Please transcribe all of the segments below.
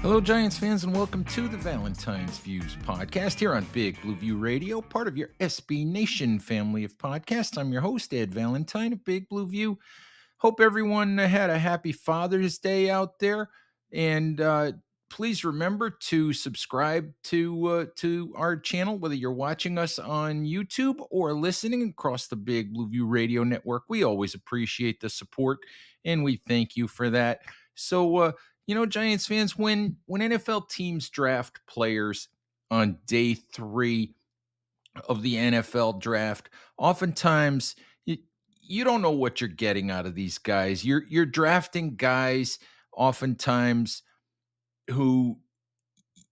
Hello, Giants fans, and welcome to the Valentine's Views podcast here on Big Blue View Radio, part of your SB Nation family of podcasts. I'm your host, Ed Valentine of Big Blue View. Hope everyone had a happy Father's Day out there, and please remember to subscribe to our channel, whether you're watching us on YouTube or listening across the Big Blue View Radio Network. We always appreciate the support, and we thank you for that. So, Giants fans, when NFL teams draft players on day 3 of the NFL draft, oftentimes you don't know what you're getting out of these guys. You're drafting guys oftentimes who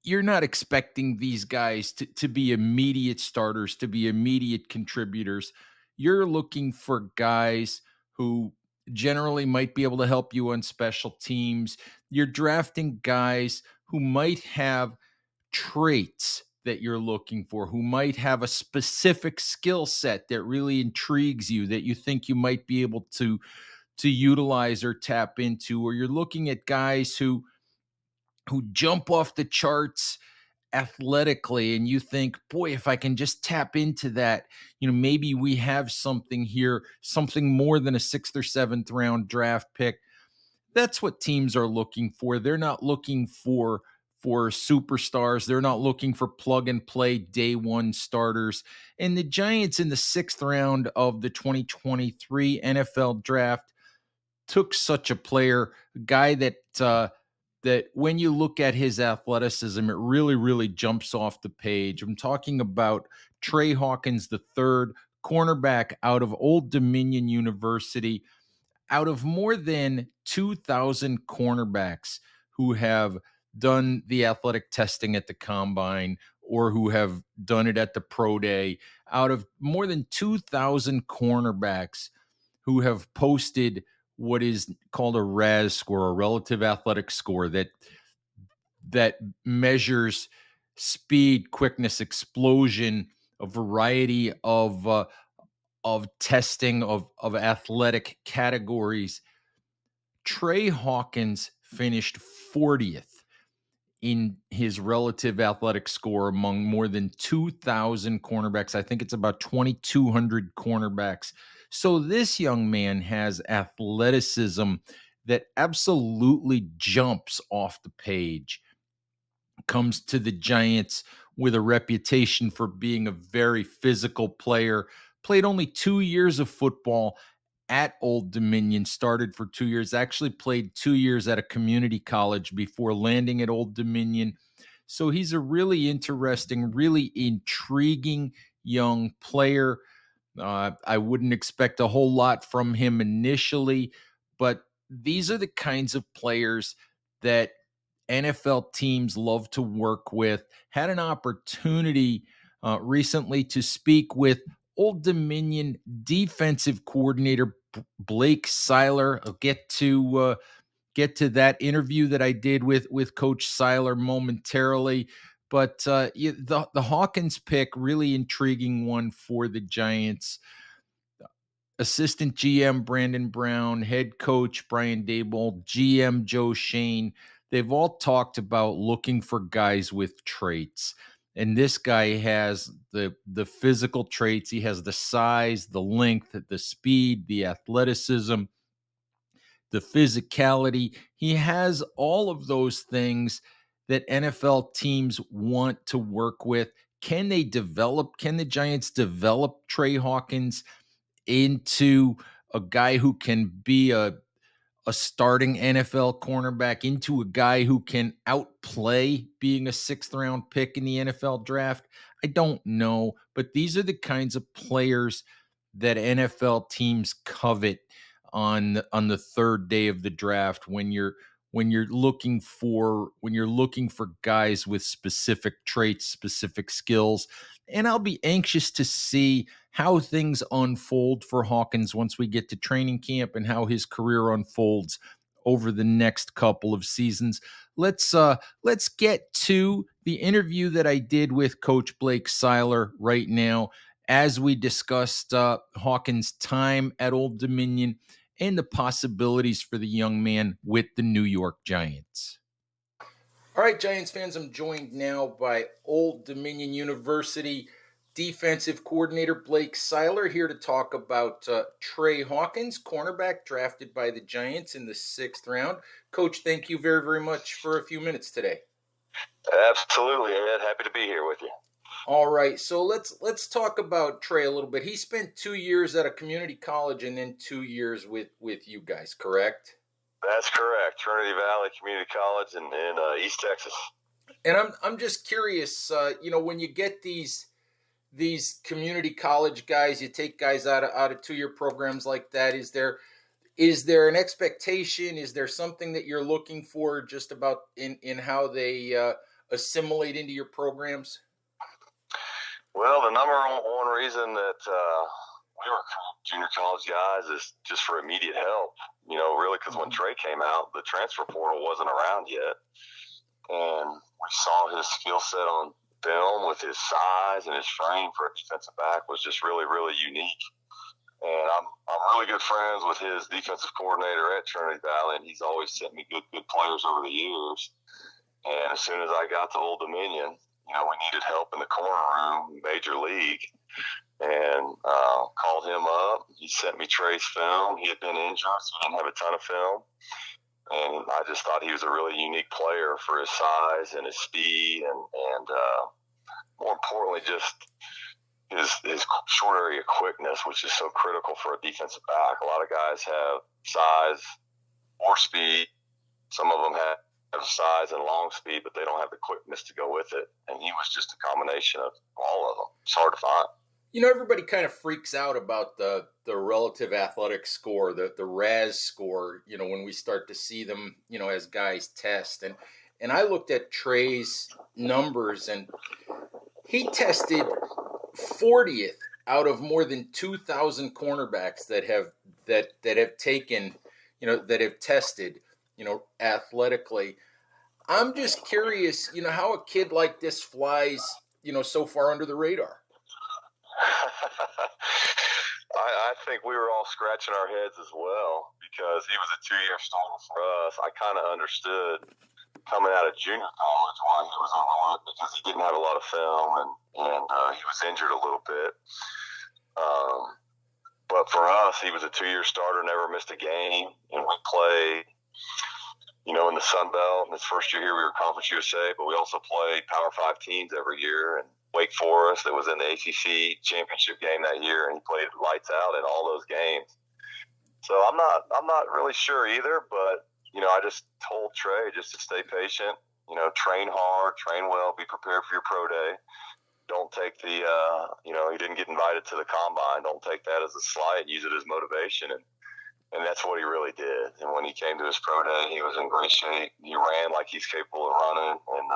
you're not expecting these guys to be immediate starters, to be immediate contributors. You're looking for guys who generally might be able to help you on special teams. You're drafting guys who might have traits that you're looking for, who might have a specific skill set that really intrigues you, that you think you might be able to utilize or tap into, or you're looking at guys who jump off the charts athletically and you think, boy, if I can just tap into that, maybe we have something here, something more than a 6th or 7th round draft pick. That's what teams are looking for. They're not looking for superstars. They're not looking for plug and play day one starters. And the Giants in the 6th round of the 2023 NFL draft took such a player, a guy that when you look at his athleticism, it really, really jumps off the page. I'm talking about Tre Hawkins III, cornerback out of Old Dominion University. Out of more than 2,000 cornerbacks who have done the athletic testing at the combine or who have done it at the pro day, out of more than 2,000 cornerbacks who have posted what is called a RAS score, a relative athletic score that measures speed, quickness, explosion, a variety of testing of athletic categories. Tre Hawkins finished 40th in his relative athletic score among more than 2,000 cornerbacks. I think it's about 2,200 cornerbacks. So this young man has athleticism that absolutely jumps off the page. Comes to the Giants with a reputation for being a very physical player. Played only 2 years of football at Old Dominion, started for 2 years, actually played 2 years at a community college before landing at Old Dominion. So he's a really interesting, really intriguing young player. I wouldn't expect a whole lot from him initially, but these are the kinds of players that NFL teams love to work with. Had an opportunity recently to speak with Old Dominion defensive coordinator Blake Seiler. I'll get to that interview that I did with Coach Seiler momentarily. But the Hawkins pick, really intriguing one for the Giants. Assistant GM Brandon Brown, head coach Brian Daboll, GM Joe Shane, they've all talked about looking for guys with traits. And this guy has the physical traits. He has the size, the length, the speed, the athleticism, the physicality. He has all of those things that NFL teams want to work with. Can the Giants develop Tre Hawkins into a guy who can be a starting NFL cornerback, into a guy who can outplay being a 6th round pick in the NFL draft? I don't know, but these are the kinds of players that NFL teams covet on the 3rd day of the draft when you're looking for guys with specific traits, specific skills. And I'll be anxious to see how things unfold for Hawkins once we get to training camp and how his career unfolds over the next couple of seasons. Let's get to the interview that I did with Coach Blake Seiler right now as we discussed Hawkins' time at Old Dominion and the possibilities for the young man with the New York Giants. All right, Giants fans, I'm joined now by Old Dominion University defensive coordinator Blake Seiler, here to talk about Tre Hawkins, cornerback drafted by the Giants in the 6th round. Coach, thank you very, very much for a few minutes today. Absolutely, Ed. Happy to be here with you. All right, so let's talk about Tre a little bit. He spent 2 years at a community college and then 2 years with you guys, correct? That's correct. Trinity Valley Community College in East Texas. And I'm just curious, when you get these community college guys, you take guys out of 2-year programs like that, is there an expectation? Is there something that you're looking for just about in how they assimilate into your programs? Well, the number one reason that we recruit junior college guys is just for immediate help. Really, because when Tre came out, the transfer portal wasn't around yet, and we saw his skill set on film with his size and his frame for a defensive back was just really, really unique. And I'm really good friends with his defensive coordinator at Trinity Valley, and he's always sent me good players over the years. And as soon as I got to Old Dominion, we needed help in the corner room, major league, and called him up. He sent me Tre's film. He had been injured, so he didn't have a ton of film. And I just thought he was a really unique player for his size and his speed, and more importantly, just his short area quickness, which is so critical for a defensive back. A lot of guys have size or speed. Some of them have size and long speed, but they don't have the quickness to go with it. And he was just a combination of all of them. It's hard to find. Everybody kind of freaks out about the relative athletic score, the RAS score, when we start to see them, as guys test. And I looked at Tre's numbers, and he tested 40th out of more than 2,000 cornerbacks that have taken, that have tested, athletically. I'm just curious, how a kid like this flies, so far under the radar. I think we were all scratching our heads as well, because he was a 2-year starter for us. I kind of understood coming out of junior college why he was overlooked, because he didn't have a lot of film and he was injured a little bit. But for us, he was a 2-year starter, never missed a game, and we played, in the Sun Belt. In his first year here, we were Conference USA, but we also played Power 5 teams every year. And Wake Forest, that was in the ACC championship game that year, and he played lights out in all those games. So I'm not really sure either, but I just told Tre just to stay patient, train hard, train well, be prepared for your pro day. Don't take he didn't get invited to the combine. Don't take that as a slight. Use it as motivation, and that's what he really did. And when he came to his pro day, he was in great shape. He ran like he's capable of running, and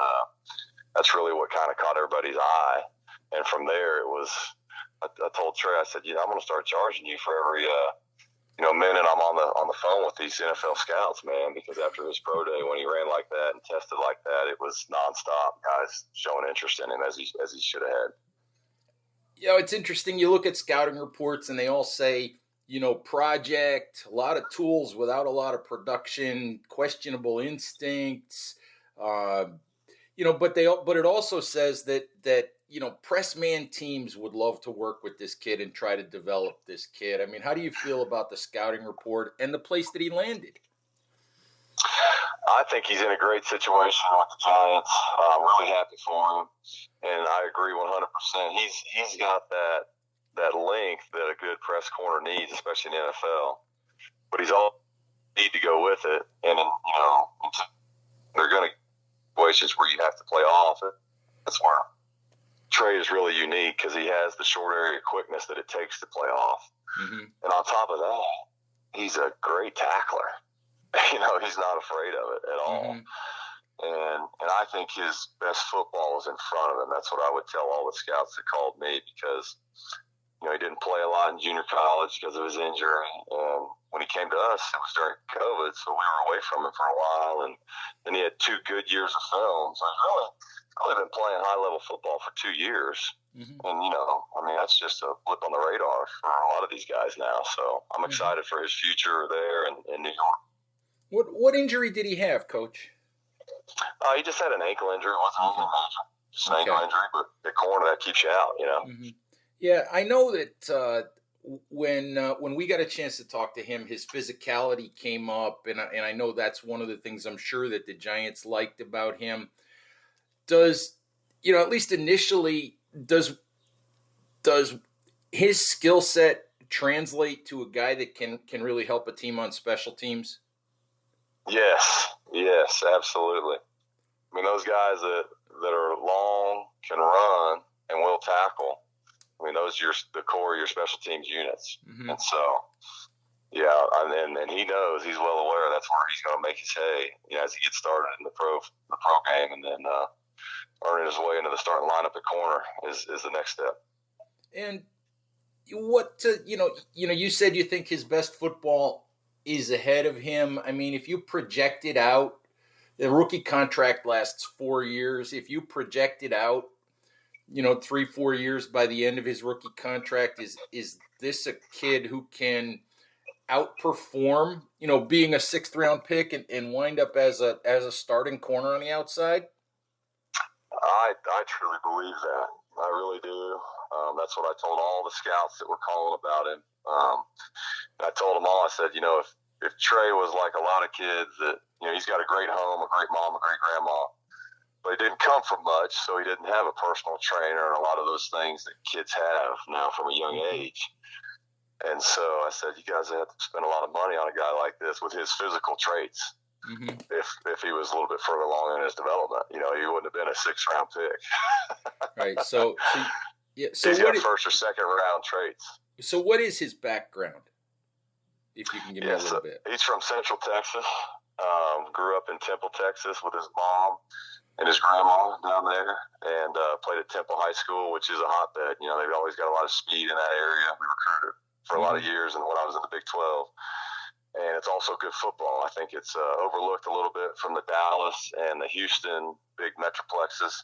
that's really what kind of caught everybody's eye. And from there, it was, I told Tre, I said, I'm going to start charging you for every, minute I'm on the phone with these NFL scouts, man, because after his pro day, when he ran like that and tested like that, it was nonstop. Guys showing interest in him as he should have had. It's interesting. You look at scouting reports and they all say, project, a lot of tools without a lot of production, questionable instincts, but it also says that press man teams would love to work with this kid and try to develop this kid. I mean, how do you feel about the scouting report and the place that he landed? I think he's in a great situation with the Giants. I'm really happy for him, and I agree 100%. He's got that length that a good press corner needs, especially in the NFL. But he's all need to go with it, and they're going to situations where you have to play off. That's where Tre is really unique, because he has the short area quickness that it takes to play off. Mm-hmm. And on top of that, he's a great tackler. He's not afraid of it at all. Mm-hmm. And I think his best football is in front of him. That's what I would tell all the scouts that called me, because he didn't play a lot in junior college because of his injury, and when he came to us, it was during COVID, so we were away from him for a while, and then he had 2 good years of film. So he's really been playing high-level football for 2 years. Mm-hmm. And, that's just a blip on the radar for a lot of these guys now. So I'm excited for his future there in New York. What injury did he have, Coach? He just had an ankle injury. It wasn't anything major. Just an ankle injury, but the corner that keeps you out, you know. Mm-hmm. Yeah, I know that when we got a chance to talk to him, his physicality came up, and I know that's one of the things I'm sure that the Giants liked about him. Does at least initially, does his skill set translate to a guy that can really help a team on special teams? Yes, absolutely. I mean, those guys that are long, can run, and will tackle. I mean, those are the core of your special teams units. Mm-hmm. And so, yeah, and he knows, he's well aware that's where he's going to make his hay, as he gets started in the pro game, and then earning his way into the starting lineup at corner is the next step. And you said you think his best football is ahead of him. I mean, if you project it out, the rookie contract lasts 4 years. If you project it out, 3-4 years by the end of his rookie contract, is this a kid who can outperform, being a 6th round pick and wind up as a starting corner on the outside? I truly believe that. I really do. That's what I told all the scouts that were calling about him. I told them all, I said, if Tre was like a lot of kids that, he's got a great home, a great mom, a great grandma, but he didn't come from much, so he didn't have a personal trainer and a lot of those things that kids have now from a young age. And so I said, you guys have to spend a lot of money on a guy like this with his physical traits. Mm-hmm. If he was a little bit further along in his development, he wouldn't have been a 6th round pick. Right. So he's got 1st or 2nd round traits. So what is his background? If you can give me a little bit. He's from Central Texas. Grew up in Temple, Texas, with his mom and his grandma down there, and played at Temple High School, which is a hotbed. They've always got a lot of speed in that area. We recruited for a lot of years, and when I was in the Big 12. And it's also good football. I think it's overlooked a little bit from the Dallas and the Houston big metroplexes.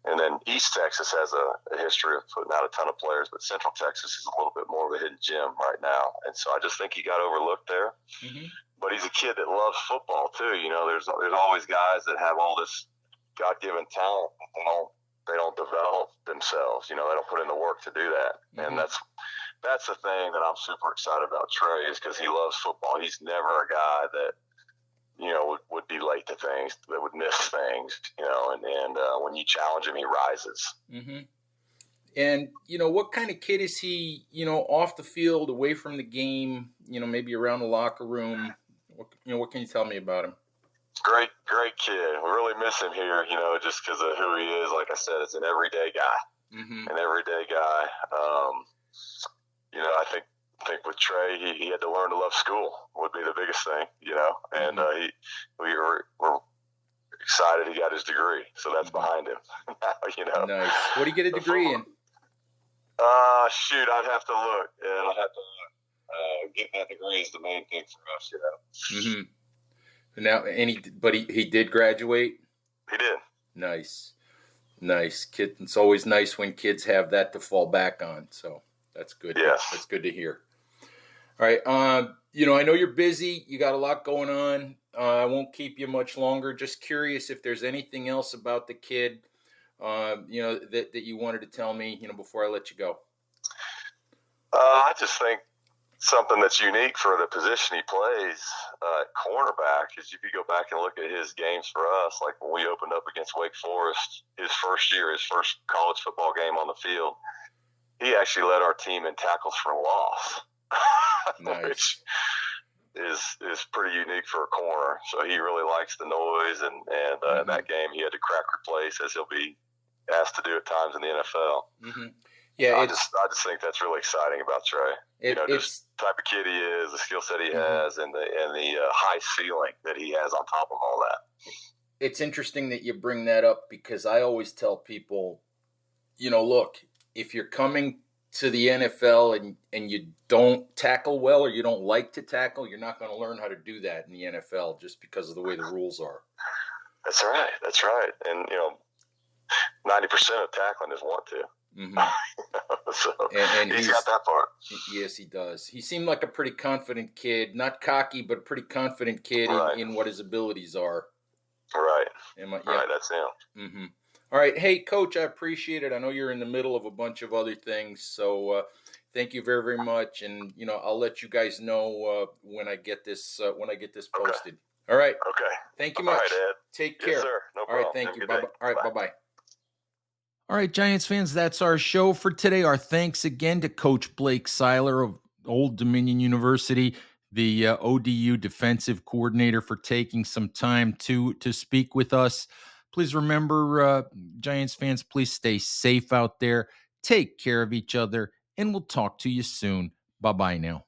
And then East Texas has a history of putting out a ton of players, but Central Texas is a little bit more of a hidden gem right now. And so I just think he got overlooked there. Mm-hmm. But he's a kid that loves football too. There's always guys that have all this God-given talent, but they don't develop themselves. They don't put in the work to do that. Mm-hmm. And that's the thing that I'm super excited about Tre, is because he loves football. He's never a guy that, would be late to things, that would miss things, and when you challenge him, he rises. Mm-hmm. And, what kind of kid is he, off the field, away from the game, maybe around the locker room? What can you tell me about him? Great kid. We really miss him here, just because of who he is. Like I said, it's an everyday guy. Mm-hmm. An everyday guy. I think with Tre, he had to learn to love school would be the biggest thing, and we were excited he got his degree, so that's behind him. Nice. What did he get a degree in? I'd have to look. Yeah, I'd have to look. Getting that degree is the main thing for us, Mm-hmm. Now, but he did graduate? He did. Nice. Kid, it's always nice when kids have that to fall back on, so that's good. Yes. That's good to hear. All right. I know you're busy. You got a lot going on. I won't keep you much longer. Just curious if there's anything else about the kid, that you wanted to tell me, before I let you go. I just think something that's unique for the position he plays at cornerback is, if you go back and look at his games for us, like when we opened up against Wake Forest, his first college football game on the field, he actually led our team in tackles for loss. Nice. Which is pretty unique for a corner. So he really likes the noise, and in that game he had to crack replace, as he'll be asked to do at times in the NFL. Mm-hmm. Yeah, I just think that's really exciting about Tre. Just the type of kid he is, the skill set he has, and the high ceiling that he has on top of all that. It's interesting that you bring that up, because I always tell people, look, if you're coming to the NFL and you don't tackle well, or you don't like to tackle, you're not going to learn how to do that in the NFL, just because of the way the rules are. That's right. And 90% of tackling is want to. Mm-hmm. So and he's got that part. Yes, he does. He seemed like a pretty confident kid, not cocky, but pretty confident kid in what his abilities are. Right. Yeah. Right. That's him. Mm-hmm. All right. Hey, Coach, I appreciate it. I know you're in the middle of a bunch of other things, so thank you very, very much. And I'll let you guys know when I get this posted. All right. Okay. Thank you All much. right, Ed. Take Yes, care. sir. No All right. problem. Thank Have a you. good Bye. day. All right. Bye. Bye. Bye. All right, Giants fans, that's our show for today. Our thanks again to Coach Blake Seiler of Old Dominion University, the ODU defensive coordinator, for taking some time to speak with us. Please remember, Giants fans, please stay safe out there. Take care of each other, and we'll talk to you soon. Bye-bye now.